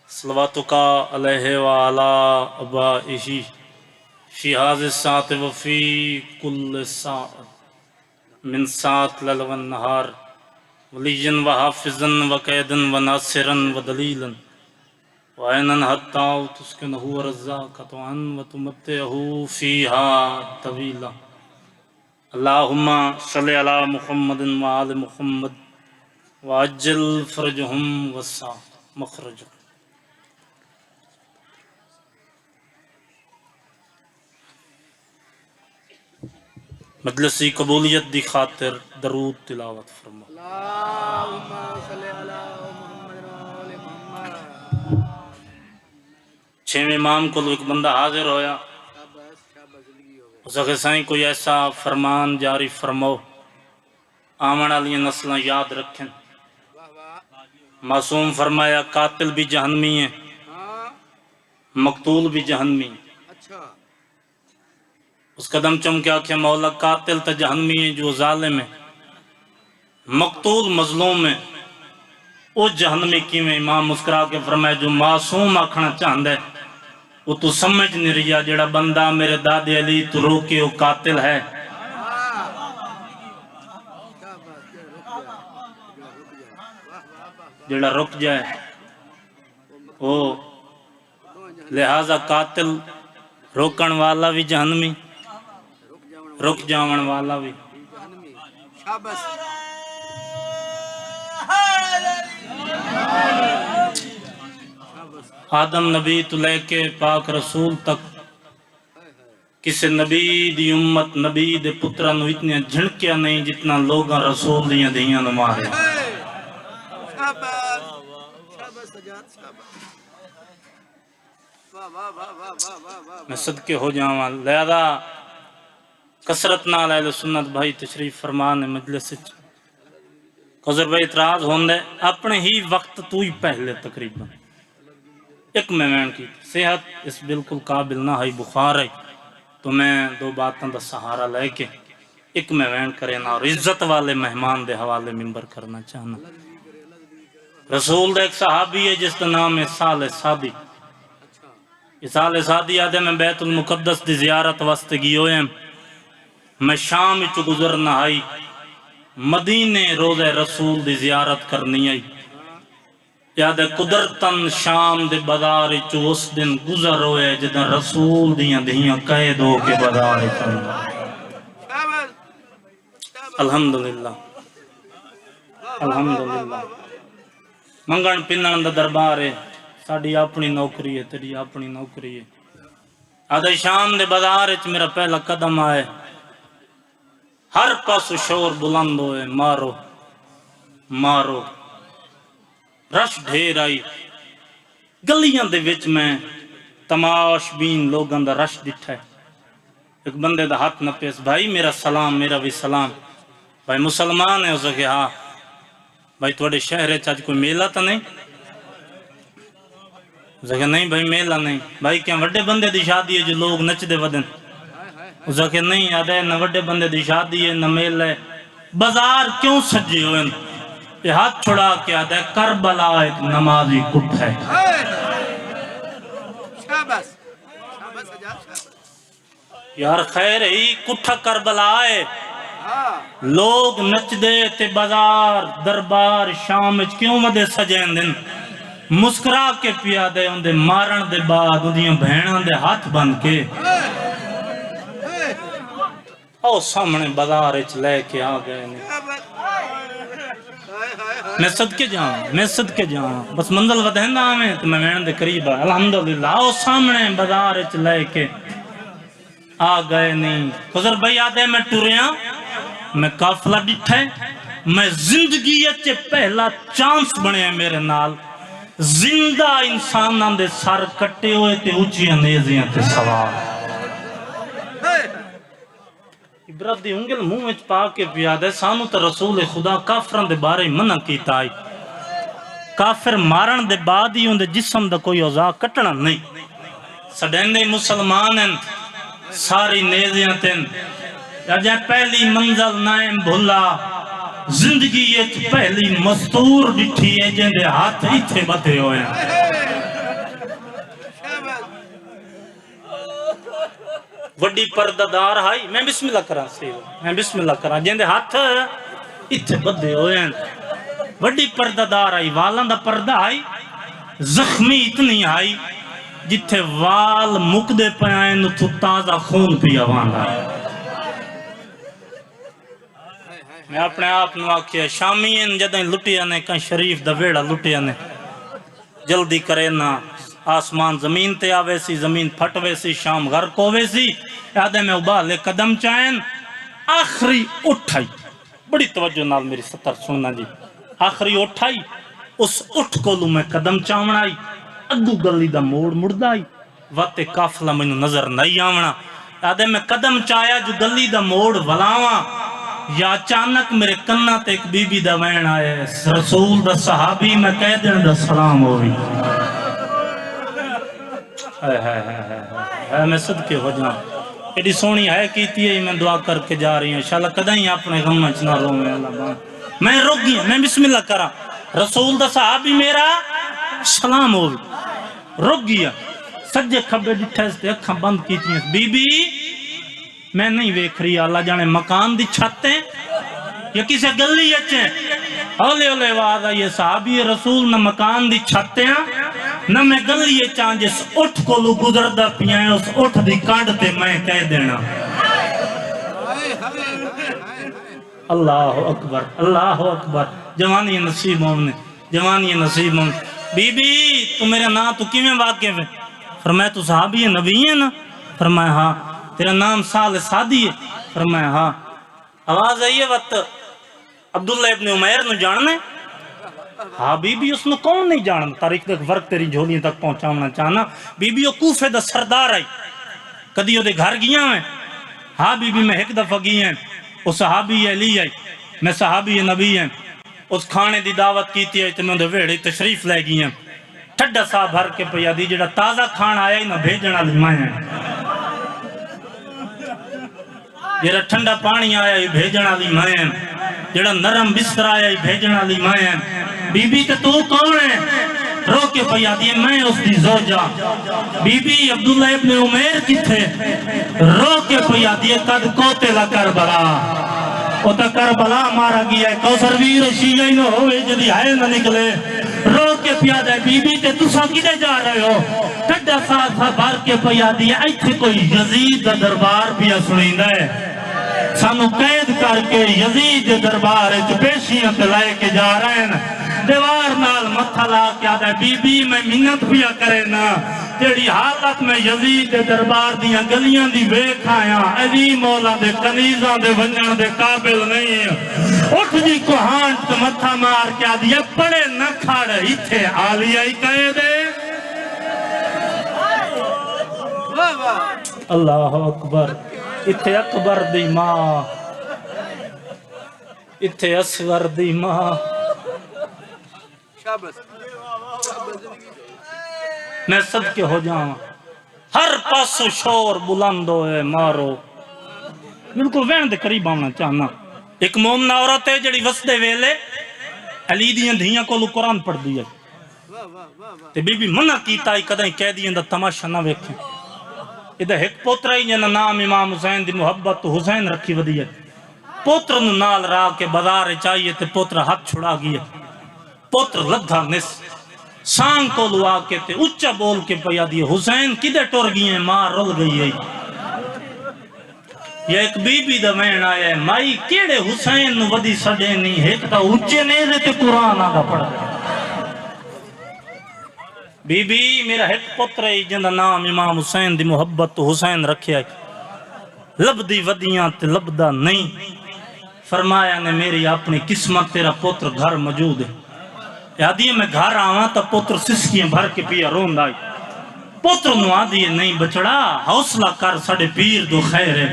صلواتک علیہ وعلا ابائہ فی ھذ الساعۃ وفی کل ساعۃ من ساعۃ لیل والنہار ولیًا وحافظا وقیدا وناصرا ودلیلا وعینا حتی تسکنہ ورزاقہ وتمتعہ فیہا طویلا اللہم صلی علی محمد وآل محمد وعجل فرجہم وسع مخرجہم۔ مجلسی قبولیت دی خاطر درود تلاوت فرما۔ اللہم صلی علی محمد وآل محمد۔ چھویں امام کو ایک بندہ حاضر ہویا، شاباش زندگی ہو گئی۔ اس کے سائیں کوئی ایسا فرمان جاری فرماؤ آمن والی نسلیں یاد رکھیں۔ واہ واہ۔ معصوم فرمایا قاتل بھی جہنمی ہے، ہاں مقتول بھی جہنمی ہے۔ اچھا اس قدم چم کے آکھے مولا قاتل تا جہنمی ہے جو ظالم ہے، مقتول مظلوم ہے، او جہنمی کی میں امام مسکرا کے فرمایا جو معصوم آکھنا چاہندہ ہے وہ تو سمجھ نہیں رہیا جڑا بندہ میرے دادے علی تو روکے وہ قاتل ہے۔ جڑا رک جائے وہ لہذا قاتل روکن والا بھی جہنمی، رک جاون والا بھی۔ شاباش۔ آدم نبی تو لے کے پاک رسول تک کسی نبی دی امت نبی دے پترہ نو اتنے جھنکیا نہیں جتنا لوگاں رسول دیاں دیاں نو مارے۔ شاباش شاباش سجاد شاباش۔ واہ واہ واہ واہ واہ واہ واہ۔ میں صدقے ہو جاواں، لہذا کثرت نال اہل سنت بھائی تشریف فرمان مجلس وچ قذر بھائی اعتراض ہوندے اپنے ہی وقت تو ہی پہلے تقریباً ایک میں وین کی صحت اس بالکل قابل نہ ہے بخار ہے تو میں دو باتاں دا سہارا لے کے ایک میں وین کرے نا اور عزت والے مہمان دے حوالے منبر کرنا چاہنا۔ رسول دے ایک صحابی ہے جس کا نام ہے سال سادی۔ سال سادی آدھے میں بیت المقدس دی زیارت واسطے گئی ہوئے میں شام وچ گزرنا آئی مدینے روزہ رسول دی زیارت کرنی آئی یاد قدرتاً شام دے بازار چو اس دن گزر ہوئے جدن رسول دیاں دیاں قید ہو کے بازار چلنا۔ الحمدللہ الحمدللہ منگن پنن دا دربار ہے ساڑی اپنی نوکری ہے تیری اپنی نوکری ہے۔ آدھے شام دے بازار چ میرا پہلا قدم آئے ہر پاس شور بلند ہوئے مارو مارو رش ڈھیر آئی گلیاں دے وچ میں تماش بین لوگاں دا رش ڈٹھا ہے۔ ایک بندے دا ہاتھ نہ پیس بھائی میرا سلام میرا بھی سلام بھائی مسلمان ہے اسے کہ ہاں بھائی تھوڑے شہر چاچ کوئی میلہ تا نہیں اسے کہ نہیں بھائی میلہ نہیں بھائی کیا وڈے بندے دی شادی ہے جو لوگ نچ دے ودن اسے کہ نہیں آدھے نہ وڈے بندے دی شادی ہے نہ میلہ ہے بازار کیوں سجے ہوئے یہ ہاتھ چھڑا کے آدھے کربلا ایک نمازی کٹ ہے۔ شاباش شاباش سجاد شاباش۔ یار خیر ہی کٹھا کربلا ہے ہاں لوگ نچ دے تے بازار دربار شام کیوں مدے سجین دن مسکرا کے پیا دے ان دے مارن دے بعد ان بہنوں دے ہاتھ بن کے او سامنے بازار اچ لے کے آ گئے نے۔ میں صدقے جاؤں بس منزل ودہندہ آمیں تو میں وین دے قریب آئے الحمدللہ او سامنے بازار اچ لے کے آ گئے نہیں۔ خضر بھائی آدھے میں ٹوریاں میں قافلہ ڈٹھے میں زندگی اچھے پہلا چانس بنے میرے نال زندہ انساناں دے سر کٹے ہوئے تے اچھی اندیزیاں تے سوار عبرت دی انگل منہ وچ پا کے پیاد ہے سانو تا رسول خدا کافران دے بارے منع کیتا آئی کافر مارن دے بعد ہی ان دے جسم دا کوئی اوزا کٹنا نہیں سڈیندے مسلمان ہیں ساری نیزیاں تین جائے پہلی منزل نائم بھلا زندگی ایچ پہلی مستور ڈٹھی ہے جن دے ہاتھ ایتھے بتے ہوئے ہیں وڈی پردادار آئی میں بسم اللہ کرا سی میں بسم اللہ کرا جن دے ہاتھ اتھے بدے ہوئے ہیں وڈی پردادار آئی والاں دا پردہ آئی زخمی اتنی آئی جتھے وال مکدے پہ آئیں تو تازہ خون پیا واندا میں اپنے آپ نو آکھیا شامین جدیں لٹیا نے کہیں شریف دا ویڑا لٹیا نے جلدی کرے نا آسمان زمین تے آوے سی زمین پھٹوے سی شام غرق ہووے سی یادے میں ابالے قدم چاہیں آخری اٹھائی بڑی توجہ نال میری سطر سننا جی آخری اٹھائی اس اٹھ کو لوں میں قدم چاہن آئی اگو گلی دا موڑ مڑدا آئی وقت کافلہ میں نظر نہیں آونا یادے میں قدم چاہیا جو گلی دا موڑ ولاواں یا اچانک میرے کنہ تے ایک بی بی دا وین آئے رسول دا صحابی میں کہہ دین دا سلام ہوئی میں صدقے ہو جاؤں ایڈی سونی ہے کیتی ہے میں دعا کر کے جا رہی ہوں انشاءاللہ کدہیں اپنے غم اچنا رو میں اللہ میں رک گیا میں بسم اللہ کرا رسول دا صحابی میرا سلام ہوئی رک گیا سجے کھبے ڈٹھے سے اکھاں بند کیتی ہیں بی بی میں نہیں ویکھ رہی اللہ جانے مکان دی چھتیں یا کسے گلی اچھیں اولے اولے وعد آئیے صحابی رسول نہ مکان دی چھتیں نہ میں گلی اچھاں جس اٹھ کو لو گزردہ پیائیں اس اٹھ دی کانڈ تے میں کہہ دینا اللہ اکبر اللہ اکبر جوانی نصیب ہونے جوانی نصیب ہونے بی بی تو میرے نام تو کیویں واقع ہے فرمایا تو صحابی نبی ہے نا فرمایا ہاں تیرا نام سال سادی ہے فرمایا ہاں آواز آئیے وقت عبداللہ ابن عمیر نو جاننے ہاں بی بی اس نو کون نہیں جاننا تاریخ تک ورق تیری جھولیاں تک پہنچاونا چاہنا بی بی او کوفے دا سردار آئی کدی او دے گھر گیا میں ہاں بی بی میں ایک دفعہ گئی ہیں او صحابی علی آئی میں صحابی نبی ہیں اس کھانے دی دعوت کیتی ہے تو میں دے ویڑے تشریف لے گئی ہیں ٹھڈا سا بھر کے پیا دی جڑا تازہ کھانا آیا ہی نہ بھیجنا لمائیں جڑا ٹھنڈا پانی آیا ہی بھیجنا لمائیں جڑا نرم بستر آیا ہی بھیجنا لمائیں بی بی تے تو کون ہے رو کے پیا دی میں اس دی زوجہ بی بی عبداللہ ابن عمیر کی تھے رو کے پیا دی قد کوتے لکر بلا او تا کربلا مارا گیا ہے کوثر ویر شیعہ نہ ہوئے جدی آئے نہ نکلے رو کے پیادہ ہے بی بی تے تسا کدے جا رہے ہو ٹھڈا سا بھر کے پیادی ہے ایتھے کوئی یزید دا دربار پیا سنیندہ ہے سانو قید کر کے یزید دے دربار پیشیاں تے لائے کے جا رہے ہیں دیوار نال متھا لا کے آدھا ہے بی بی میں منت پیا کرے نا تیری حالت میں یزید دے دربار دیاں گلیاں دی ویکھ آیا علی مولا دے کنیزاں دے ونجن دے قابل نہیں اٹھ جی کو ہانٹ متھا مار کے آدھی ہے پڑے نہ کھاڑ ایتھے آلیہ ہی کہے دے اللہ اکبر ایتھے اکبر دی ماں ایتھے اصغر دی ماں میں صدقے ہو جاؤں ہر پاس شور بلند ہوئے مارو بالکل وین دے قریب آنا چاہنا ایک مومنہ عورت ہے جڑی وسدے ویلے علی دیاں دھیاں کو قرآن پڑھ دیا تے بی بی منع کیتا ہی کدیں کہہ دیاں دا تماشا نہ ویکھیں ادھا ایک پوترہ ہی جنہ نام امام حسین دی محبت تو حسین رکھی ودی ہے پوتر نو نال را کے بازار چاہیے تے پوتر ہاتھ چھڑا گیا پوتر لدھا نس سانگ کو لوا کے تے اچھا بول کے پیا دیئے حسین کدے ٹور گئی ہیں ماں رل گئی ہے یا ایک بی بی دا وین آیا ہے مائی کیڑے حسین نو ودی سڑے نہیں ایک تا اچھے نیزے تے قرآن آگا پڑھ بی بی میرا ایک پتر ہے جندہ نام امام حسین دی محبت تو حسین رکھے ہے لب دی ودیاں تے لبدہ نہیں فرمایا نے میری اپنی قسمت تیرا پتر گھر موجود ہے یادی میں گھر آواں تا پتر سسکیاں بھر کے پیا روند آئی پتر نو آدھی نہیں بچڑا حوصلہ کر ساڑے پیر دو خیر ہے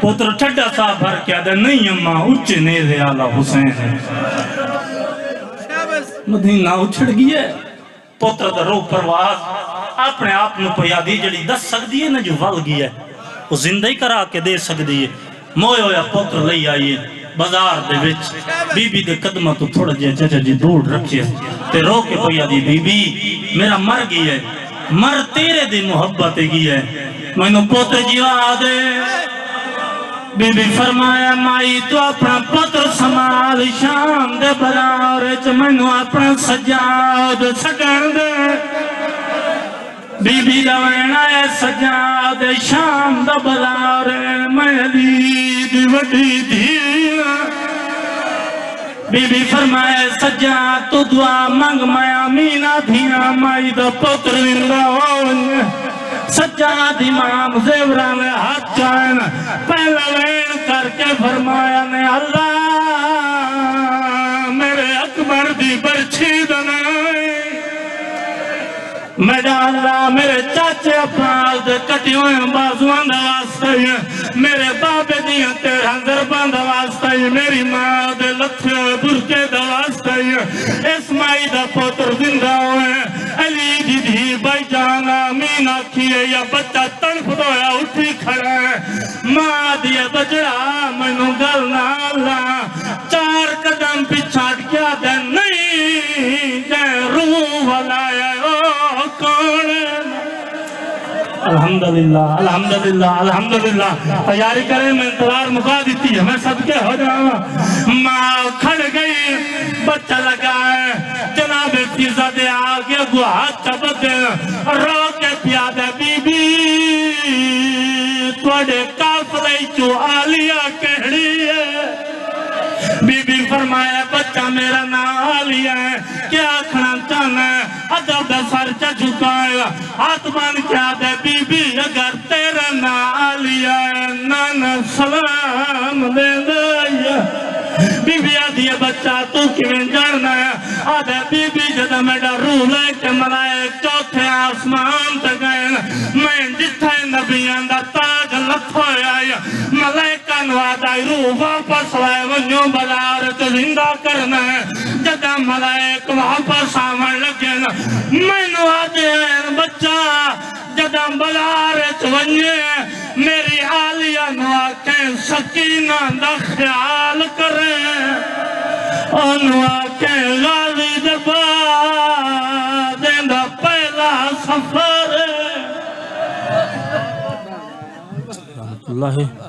پتر ٹھڈا سا بھر کے آدھا نہیں اماں اچھے نیزے آلہ حسین ہے مدینہ اچھڑ گیا ہے پتر دا رو پرواز اپنے آپ نو پیا دی جڑی دس سکتی ہے نا جو ول گیا ہے وہ زندہ ہی کرا کے دے سکتی ہے موئے ہویا پتر لئی آئیے بازار دے وچ بی بی دے قدمہ تو تھوڑا جے چچا جی دور رکھئے تے رو کے پیا دی بی بی میرا مر گئی ہے مر تیرے دی محبت کی ہے میں نو پوتر جیوا دے بی بی فرمایا مائی تو اپنا پتر سمال شام دے بلاورے چ میں نو اپنا سجاد سکن دے بی بی روینا ہے سجاد شام دا بلاورے میں علی دی وڈی دھیا بی بی فرمائے سجاد تو دعا منگ میں آمینہ دھیاں مائی دا پتر زندہ ہوئے سجاد امام زیوران نے ہاتھ چائن پہلا وین کر کے فرمایا نے اللہ میرے اکبر دی برچھی دنائے میرا اللہ میرے چاچے اپنال دے کٹی ہوئے بازوان دا واسطہ میرے بابے دیاں تیرہ ضربان دا واسطہ میری ماں دے لتھے برکے دا واسطہ اسمائی دا پوتر زندہ ہوئے علی دی دھی بائی جانا مین آکھیے یا بچہ تنف دویا اٹھی کھڑا ہے ماں دیے بجڑا منو گلنا اللہ 4 قدم پچھاڑ کیا دے نہیں جے روح والا الحمدللہ الحمدللہ الحمدللہ تیاری کریں میں انتظار مکا دیتی ہے میں صدقے ہو جاؤں ماں کھڑ گئی بچہ لگا ہے جناب فیضہ دے آگے وہ ہاتھ چبت دے رو کے پیادہ بی بی توڑے کافرے چو آلیا کہڑی ہے بی بی فرمایا بچہ میرا نام آلیا ہے کیا کھنا چاہنا ہے ادب دا سر چا جھکایا ہاتھ بان کیا دے بی بی اگر تیرا نام آلیا ہے نانا سلام دے دیا بی بی آدھی بچہ تو کیوں جڑنا ہے آدھے بی بی جدہ میڈا روح لے کے ملائک چوتھے آسمان تک گئے میں جتھے نبیان دا تاج لتھویا ملائکہ نوادائی روح واپس لائے ونیوں بلارت زندہ کرنا ہے جدہ ملائک واپس آمن لگے میں نوادے بچہ جدہ بلارت ونیے میری آلیہ نواکیں سکینہ دا خیال کریں نواکیں غالی دبا دیندہ پہلا سفر اللہ